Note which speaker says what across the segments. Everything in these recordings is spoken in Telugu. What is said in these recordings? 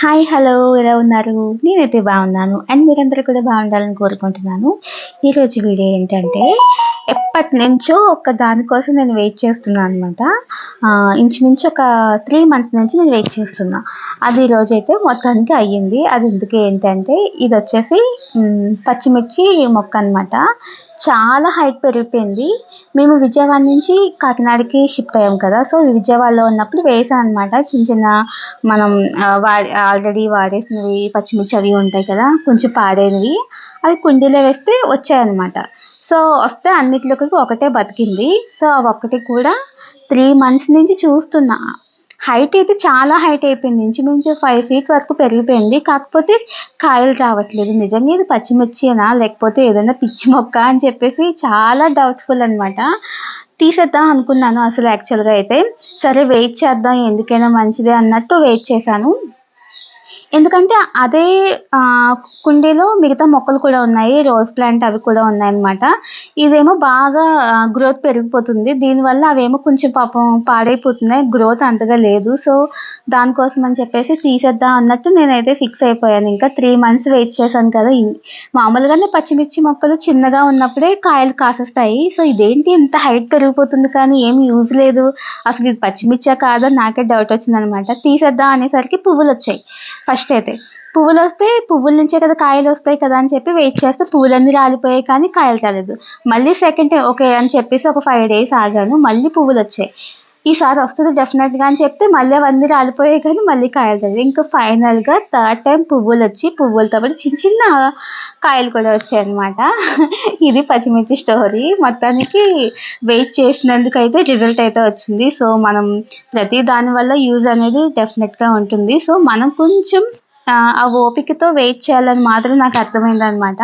Speaker 1: హాయ్! హలో! ఎలా ఉన్నారు? నేనైతే బాగున్నాను. అండ్ మీరందరూ కూడా బాగుండాలని కోరుకుంటున్నాను. ఈరోజు వీడియో ఏంటంటే, ఎప్పటినుంచో ఒక దాని కోసం నేను వెయిట్ చేస్తున్నా అనమాట. ఇంచుమించు ఒక 3 మంత్స్ నుంచి నేను వెయిట్ చేస్తున్నా. అది ఈరోజైతే మొత్తానికి అయ్యింది. అది ఎందుకు ఏంటంటే, ఇదొచ్చేసి పచ్చిమిర్చి మొక్క అనమాట. చాలా హైట్ పెరిగిపోయింది. మేము విజయవాడ నుంచి కాకినాడకి షిఫ్ట్ అయ్యాం కదా! సో, విజయవాడలో ఉన్నప్పుడు వేసాను అనమాట. చిన్న చిన్న మనం ఆల్రెడీ వాడేసినవి పచ్చిమిర్చి అవి ఉంటాయి కదా! కొంచెం పాడైనవి. అవి కుండీలో వేస్తే వచ్చాయన్నమాట. సో, వస్తే అన్నిట్లోకి ఒకటే బతికింది. సో, ఆ ఒక్కటి కూడా 3 మంత్స్ నుంచి చూస్తున్నా. హైట్ అయితే చాలా హైట్ అయిపోయింది. ఇంచుమించు 5 ఫీట్ వరకు పెరిగిపోయింది. కాకపోతే కాయలు రావట్లేదు. నిజంగా ఇది పచ్చిమిర్చేనా? లేకపోతే ఏదైనా పిచ్చి మొక్క అని చెప్పేసి చాలా డౌట్‌ఫుల్ అనమాట. తీసేద్దాం అనుకున్నాను అసలు యాక్చువల్‌గా అయితే. సరే వెయిట్ చేద్దాం ఎందుకైనా మంచిదే అన్నట్టు వెయిట్ చేశాను. ఎందుకంటే అదే కుండీలో మిగతా మొక్కలు కూడా ఉన్నాయి. రోజ్ ప్లాంట్ అవి కూడా ఉన్నాయన్నమాట. ఇదేమో బాగా గ్రోత్ పెరిగిపోతుంది. దీనివల్ల అవేమో కొంచెం పాపం పాడైపోతున్నాయి. గ్రోత్ అంతగా లేదు. సో, దానికోసం అని చెప్పేసి తీసేద్దాం అన్నట్టు నేనైతే ఫిక్స్ అయిపోయాను. ఇంకా 3 మంత్స్ వెయిట్ చేశాను కదా! మామూలుగానే పచ్చిమిర్చి మొక్కలు చిన్నగా ఉన్నప్పుడే కాయలు కాసేస్తాయి. సో, ఇదేంటి ఇంత హైట్ పెరిగిపోతుంది కానీ ఏమి యూజ్ లేదు. అసలు ఇది పచ్చిమిర్చా కాదా నాకే డౌట్ వచ్చిందనమాట. తీసేద్దాం అనేసరికి పువ్వులొచ్చాయి. ఫస్ట్ అయితే పువ్వులొస్తే పువ్వుల నుంచే కదా కాయలొస్తాయి కదా అని చెప్పి వెయిట్ చేస్తే పువ్వులన్నీ రాలిపోయాయి కానీ కాయలు రాలేదు. మళ్ళీ సెకండ్ టైమ్ ఓకే అని చెప్పేసి ఒక 5 డేస్ ఆగాను. మళ్ళీ పువ్వులొచ్చాయి. ఈసారి వస్తది డెఫినెట్‌గా అని చెప్తే మళ్ళీ అవన్నీ రాలిపోయాయి కానీ మళ్ళీ కాయలు రాలేదు. ఇంకా ఫైనల్‌గా థర్డ్ టైమ్ పువ్వులొచ్చి పువ్వులతో పాటు చిన్న చిన్న కాయలు కూడా వచ్చాయన్నమాట. ఇది పచ్చిమిర్చి స్టోరీ. మొత్తానికి వెయిట్ చేసినందుకైతే రిజల్ట్ అయితే వచ్చింది. సో, మనం ప్రతి దాని వల్ల యూజ్ అనేది డెఫినెట్‌గా ఉంటుంది. సో, మనం కొంచెం ఆ ఓపికతో వెయిట్ చేయాలని మాత్రం నాకు అర్థమైందనమాట.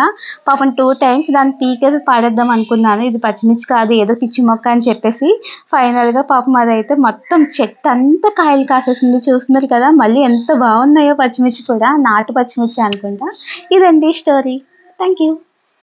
Speaker 1: పాపం 2 టైమ్స్ దాన్ని పీకేసి పాడేద్దాం అనుకున్నాను. ఇది పచ్చిమిర్చి కాదు ఏదో పిచ్చి మొక్క అని చెప్పేసి. ఫైనల్‌గా పాపం అదైతే మొత్తం చెట్టంతా కాయలు కాసేసింది. చూస్తున్నారు కదా! మళ్ళీ ఎంత బాగున్నాయో పచ్చిమిర్చి కూడా. నాటు పచ్చిమిర్చి అనుకుంటా. ఇదండి స్టోరీ. Thank you.